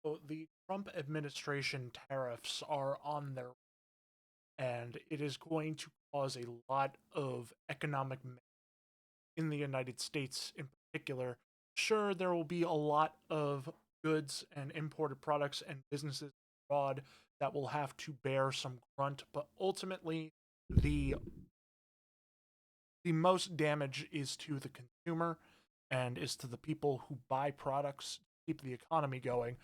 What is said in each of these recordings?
So the Trump administration tariffs are on their, and it is going to cause a lot of economic in the United States in particular. Sure, there will be a lot of goods and imported products and businesses abroad that will have to bear some grunt, but ultimately the the most damage is to the consumer and is to the people who buy products to keep the economy going.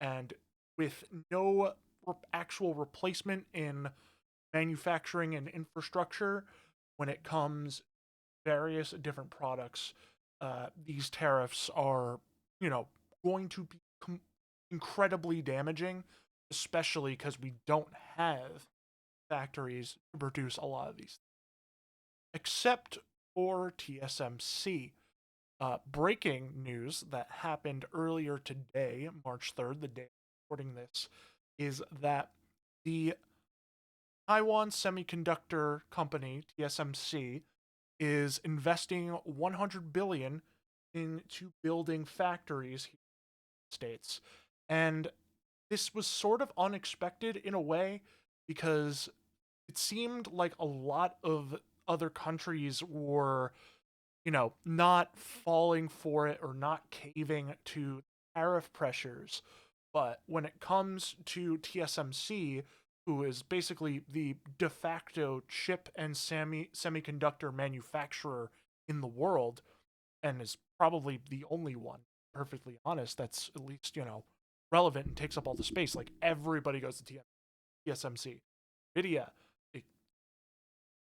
And with no actual replacement in manufacturing and infrastructure when it comes various different products, these tariffs are, going to be incredibly damaging, especially because we don't have factories to produce a lot of these, except for TSMC. Breaking news that happened earlier today, March 3rd, the day I'm recording this, is that the Taiwan Semiconductor Company, TSMC, is investing 100 billion into building factories here in the States. And this was sort of unexpected in a way because it seemed like a lot of other countries were, not falling for it or not caving to tariff pressures. But when it comes to TSMC, who is basically the de facto chip and semiconductor manufacturer in the world, and is probably the only one, perfectly honest, that's at least, relevant and takes up all the space. Like everybody goes to TSMC. Nvidia,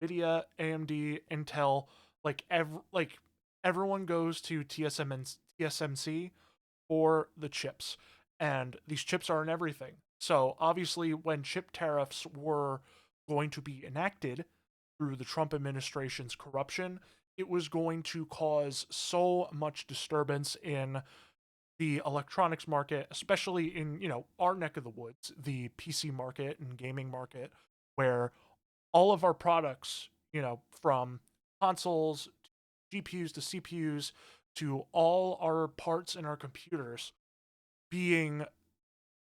Nvidia, AMD, Intel, like everyone goes to TSMC for the chips, and these chips are in everything. So obviously, when chip tariffs were going to be enacted through the Trump administration's corruption, it was going to cause so much disturbance in the electronics market, especially in our neck of the woods, the PC market and gaming market, where all of our products, from consoles, GPUs to CPUs to all our parts in our computers being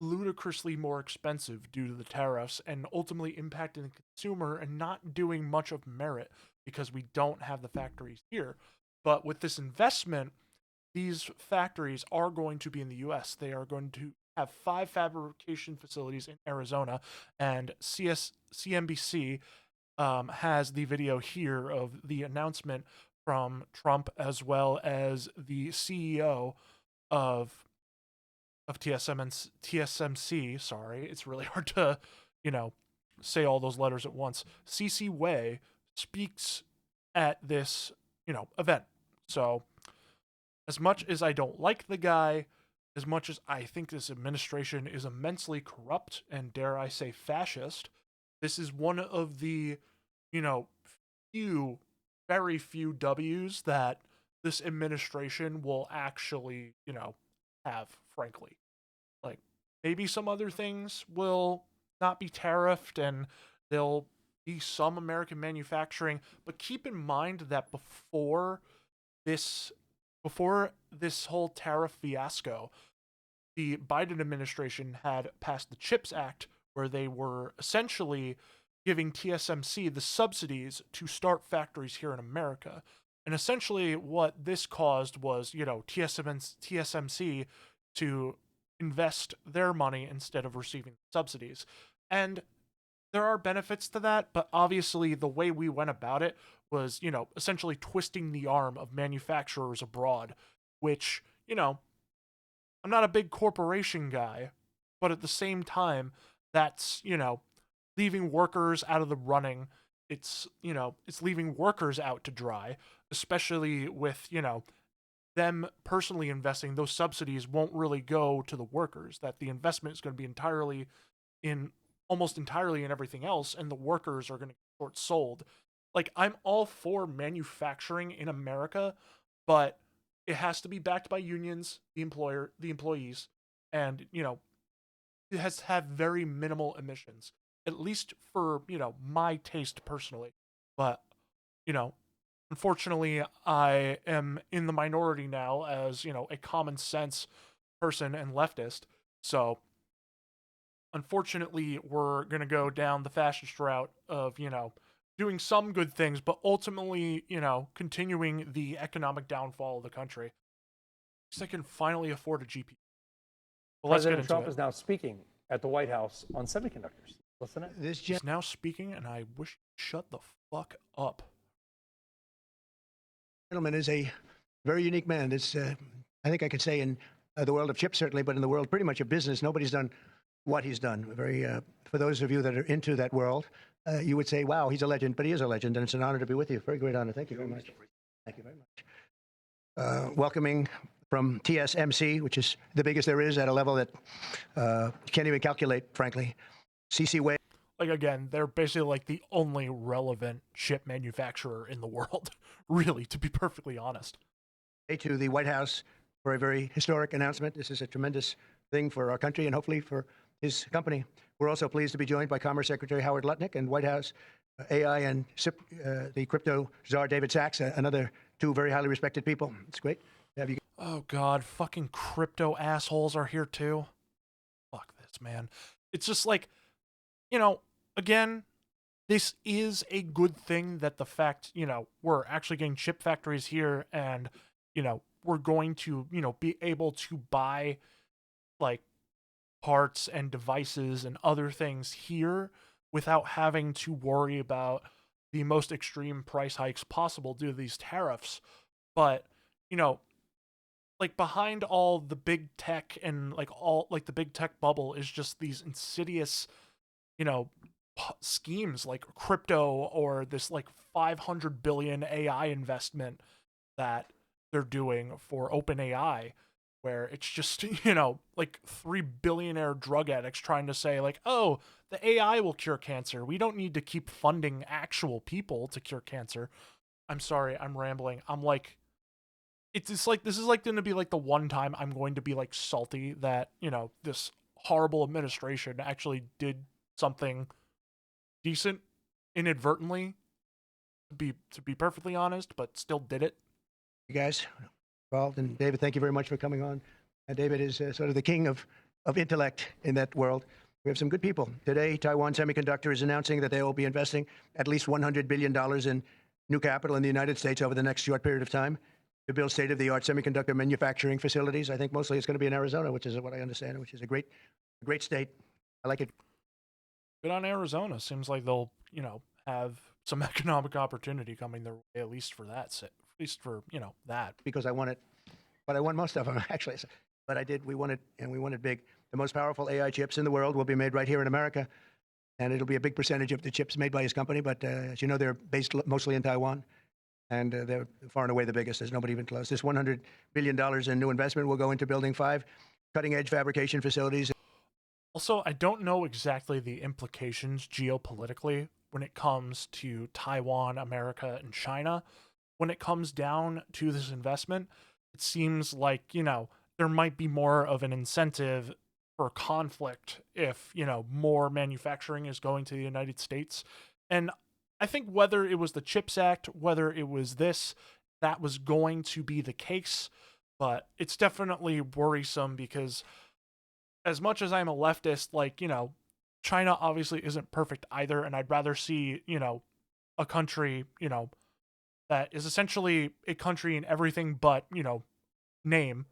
ludicrously more expensive due to the tariffs and ultimately impacting the consumer and not doing much of merit because we don't have the factories here. But with this investment, these factories are going to be in the US. They are going to have 5 fabrication facilities in Arizona, and CNBC has the video here of the announcement from Trump as well as the CEO of TSMC. Sorry, it's really hard to you know say all those letters at once. CC Wei speaks at this event. So as much as I don't like the guy, as much as I think this administration is immensely corrupt and dare I say fascist, this is one of the, you know, few, very few W's that this administration will actually, have, frankly. Like, maybe some other things will not be tariffed and there'll be some American manufacturing, but keep in mind that this before this whole tariff fiasco, the Biden administration had passed the CHIPS Act, where they were essentially giving TSMC the subsidies to start factories here in America. And essentially, what this caused was, TSMC to invest their money instead of receiving subsidies. And there are benefits to that, but obviously, the way we went about it was, essentially twisting the arm of manufacturers abroad, which, I'm not a big corporation guy, but at the same time, that's, leaving workers out of the running. It's leaving workers out to dry, especially with, them personally investing. Those subsidies won't really go to the workers, that the investment is going to be in almost entirely in everything else, and the workers are going to get short sold. Like, I'm all for manufacturing in America, but it has to be backed by unions, the employees, and it has to have very minimal emissions, at least for my taste personally. But you know, unfortunately, I am in the minority now as a common sense person and leftist. So, unfortunately, we're going to go down the fastest route of, doing some good things, but ultimately, continuing the economic downfall of the country. At least I can finally afford a GPU. Well, let's get President into Trump it. is now speaking at the White House on semiconductors. Listen to it. He's now speaking, and I wish he'd shut the fuck up. Gentleman is a very unique man. It's, I think I could say in the world of chips, certainly, but in the world pretty much of business, nobody's done what he's done. Very, for those of you that are into that world, you would say, wow, he's a legend, but he is a legend, and it's an honor to be with you. Very great honor. Thank you very much. Thank you very much. Welcoming from tsmc, which is the biggest there is at a level that you can't even calculate, frankly. CC Way. Like, again, they're basically like the only relevant chip manufacturer in the world, really, to be perfectly honest. To the White House for a very historic announcement. This is a tremendous thing for our country and hopefully for his company. We're also pleased to be joined by Commerce Secretary Howard Lutnick and White House AI and SIP, the crypto czar David Sachs, another two very highly respected people. It's great to have you. Oh, God, fucking crypto assholes are here, too. Fuck this, man. It's just like, again, this is a good thing that the fact, we're actually getting chip factories here and, we're going to, be able to buy, like, parts and devices and other things here without having to worry about the most extreme price hikes possible due to these tariffs. But, like, behind all the big tech and, like, all, like, the big tech bubble is just these insidious, schemes like crypto or this like 500 billion AI investment that they're doing for OpenAI, where it's just, like 3 billionaire drug addicts trying to say like, oh, the AI will cure cancer. We don't need to keep funding actual people to cure cancer. I'm sorry, I'm rambling. I'm like, it's just like, this is like going to be like the one time I'm going to be like salty that, this horrible administration actually did something decent inadvertently, to be perfectly honest, but still did it. You guys involved, and David, thank you very much for coming on. And David is sort of the king of intellect in that world. We have some good people. Today, Taiwan Semiconductor is announcing that they will be investing at least $100 billion in new capital in the United States over the next short period of time to build state-of-the-art semiconductor manufacturing facilities. I think mostly it's going to be in Arizona, which is what I understand, which is a great state. I like it. Good on Arizona. Seems like they'll, have some economic opportunity coming their way, at least for that, at least for, that. Because I want it, but I want most of them, actually. But I did, we want it, and we want it big. The most powerful AI chips in the world will be made right here in America, and it'll be a big percentage of the chips made by his company, but as you know, they're based mostly in Taiwan, and they're far and away the biggest. There's nobody even close. This $100 billion in new investment will go into building 5 cutting-edge fabrication facilities. Also, I don't know exactly the implications geopolitically when it comes to Taiwan, America, and China. When it comes down to this investment, it seems like, there might be more of an incentive for conflict if, more manufacturing is going to the United States. And I think whether it was the CHIPS Act, whether it was this, that was going to be the case. But it's definitely worrisome because as much as I'm a leftist, like, China obviously isn't perfect either, and I'd rather see, a country, that is essentially a country in everything but, name,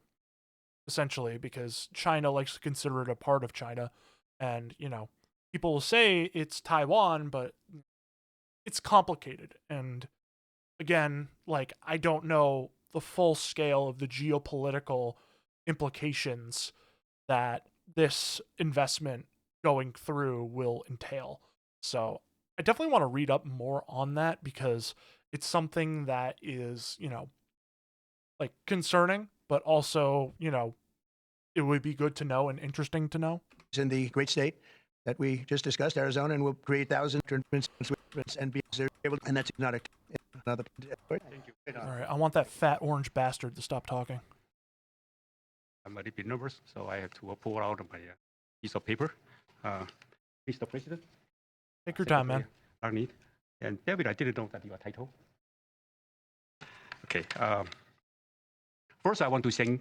essentially, because China likes to consider it a part of China, and, people will say it's Taiwan, but it's complicated, and again, like, I don't know the full scale of the geopolitical implications that this investment going through will entail. So I definitely want to read up more on that because it's something that is, like concerning, but also, it would be good to know and interesting to know. In the great state that we just discussed, Arizona, and we'll create thousands and be able, and that's not another. Thank you. All right, I want that fat orange bastard to stop talking. I'm a little bit nervous, so I have to pull out my piece of paper. Mr. President. Take your time, man. Arnie. And David, I didn't know that your title. Okay. First, I want to say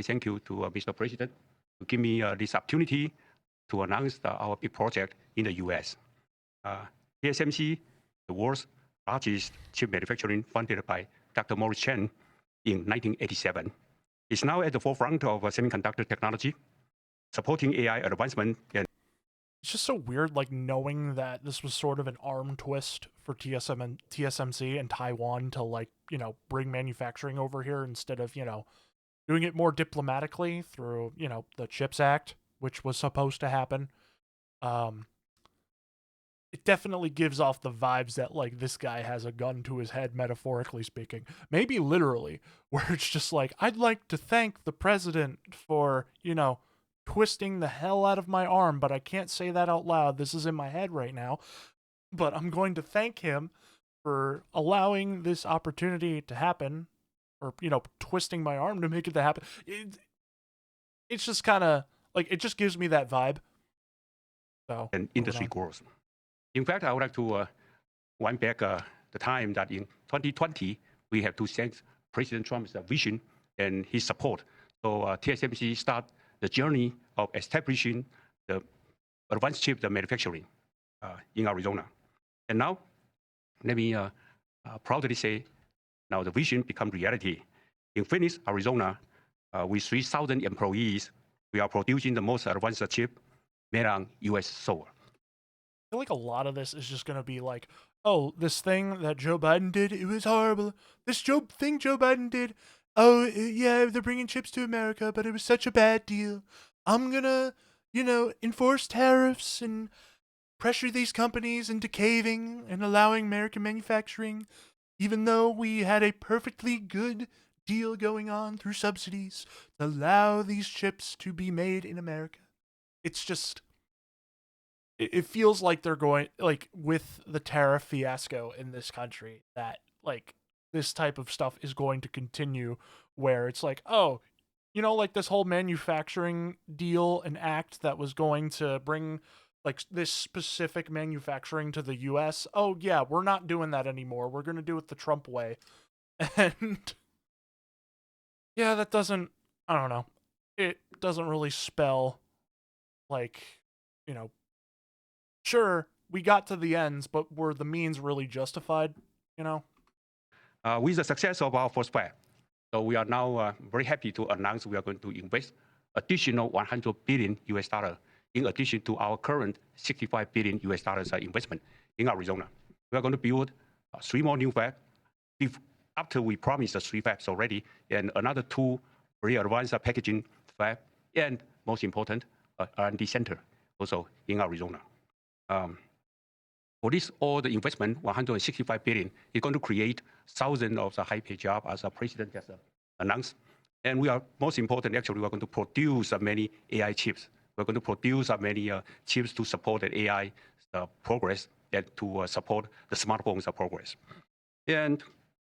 thank you to Mr. President to give me this opportunity to announce our big project in the US. TSMC, the world's largest chip manufacturing funded by Dr. Morris Chang in 1987, is now at the forefront of semiconductor technology, supporting AI advancement and It's just so weird, like, knowing that this was sort of an arm twist for TSMC and Taiwan to, like, bring manufacturing over here instead of, doing it more diplomatically through, the CHIPS Act, which was supposed to happen. It definitely gives off the vibes that, like, this guy has a gun to his head, metaphorically speaking. Maybe literally, where it's just like, I'd like to thank the president for, twisting the hell out of my arm, but I can't say that out loud. This is in my head right now. But I'm going to thank him for allowing this opportunity to happen, or, twisting my arm to make it to happen. It's just kind of, like, it just gives me that vibe. So, and industry growth. In fact, I would like to wind back the time that in 2020, we have to thank President Trump's vision and his support. So TSMC started the journey of establishing the advanced chip manufacturing in Arizona. And now, let me proudly say, now the vision become reality. In Phoenix, Arizona, with 3,000 employees, we are producing the most advanced chip made on U.S. soil. I feel like a lot of this is just going to be like, oh, this thing that Joe Biden did, it was horrible. This thing Joe Biden did, oh, yeah, they're bringing chips to America, but it was such a bad deal. I'm going to, enforce tariffs and pressure these companies into caving and allowing American manufacturing, even though we had a perfectly good deal going on through subsidies to allow these chips to be made in America. It's just, it feels like they're going, like, with the tariff fiasco in this country, that, like, this type of stuff is going to continue, where it's like, oh, like this whole manufacturing deal and act that was going to bring, like, this specific manufacturing to the US. Oh, yeah, we're not doing that anymore. We're going to do it the Trump way. And yeah, that doesn't, I don't know. It doesn't really spell, like, sure, we got to the ends, but were the means really justified, With the success of our first fab, so we are now very happy to announce we are going to invest additional 100 billion US dollar in addition to our current 65 billion US dollars investment in Arizona. We are going to build 3 more new fabs after we promised the 3 fabs already, and another 2 very advanced packaging fab, and most important, R&D center also in Arizona. For this, all the investment, 165 billion, is going to create thousands of the high-paid jobs, as the president has announced. And we are, most important, actually, we are going to produce many AI chips. We're going to produce many chips to support the AI progress and to support the smartphones progress. And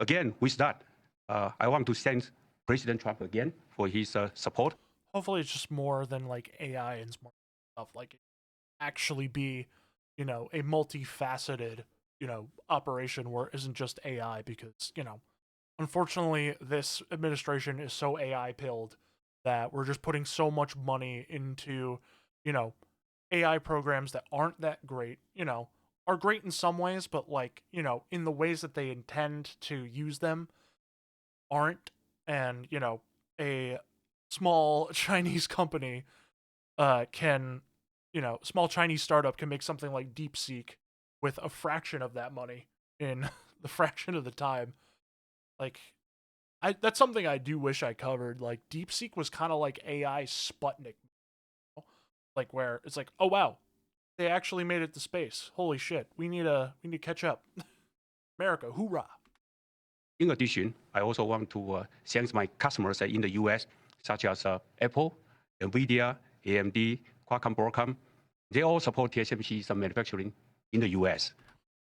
again, with that, I want to thank President Trump again for his support. Hopefully it's just more than, like, AI and smart stuff. Like, actually be, a multifaceted, operation where it isn't just AI, because, unfortunately this administration is so AI pilled that we're just putting so much money into, AI programs that aren't that great, are great in some ways, but, like, in the ways that they intend to use them aren't. And, a small Chinese company can, small Chinese startup can make something like DeepSeek with a fraction of that money in the fraction of the time. Like, that's something I do wish I covered. Like, DeepSeek was kind of like AI Sputnik, like, where it's like, oh wow, they actually made it to space. Holy shit, we need to catch up. America, hoorah! In addition, I also want to thank my customers in the US, such as Apple, NVIDIA, AMD, Qualcomm, Broadcom. They all support TSMC's manufacturing in the US.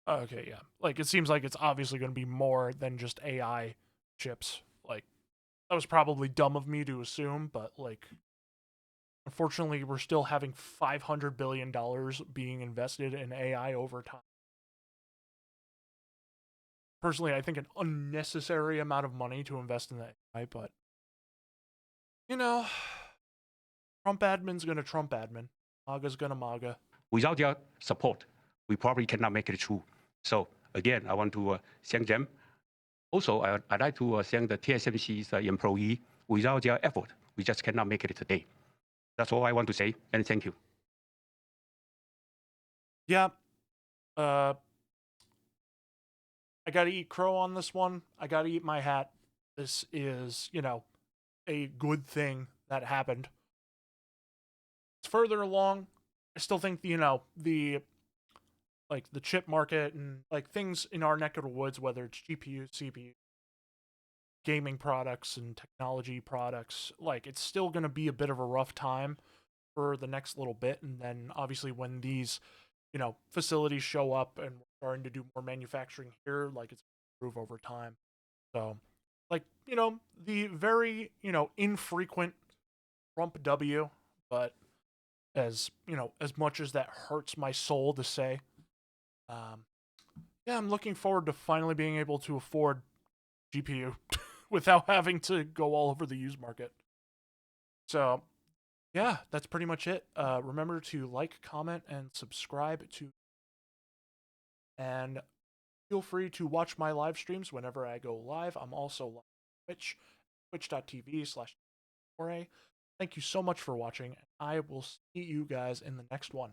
Okay, yeah. Like, it seems like it's obviously going to be more than just AI chips. Like, that was probably dumb of me to assume, but, like, unfortunately, we're still having $500 billion being invested in AI over time. Personally, I think an unnecessary amount of money to invest in that AI, but, Trump admin's gonna Trump admin. MAGA's gonna MAGA. Without their support, we probably cannot make it through. So again, I want to thank them. Also, I'd like to thank the TSMC's employee. Without their effort, we just cannot make it today. That's all I want to say, and thank you. Yeah. I gotta eat crow on this one. I gotta eat my hat. This is, a good thing that happened. It's further along. I still think, the chip market and things in our neck of the woods, whether it's GPU, CPU, gaming products and technology products, it's still going to be a bit of a rough time for the next little bit. And then obviously when these, facilities show up and we're starting to do more manufacturing here, it's going to improve over time. So, the very, infrequent Trump W, but as much as that hurts my soul to say, yeah, I'm looking forward to finally being able to afford GPU without having to go all over the used market. So, yeah, that's pretty much it. Remember to like, comment, and subscribe to, and feel free to watch my live streams whenever I go live. I'm also live on Twitch, twitch.tv/4A. Thank you so much for watching, and I will see you guys in the next one.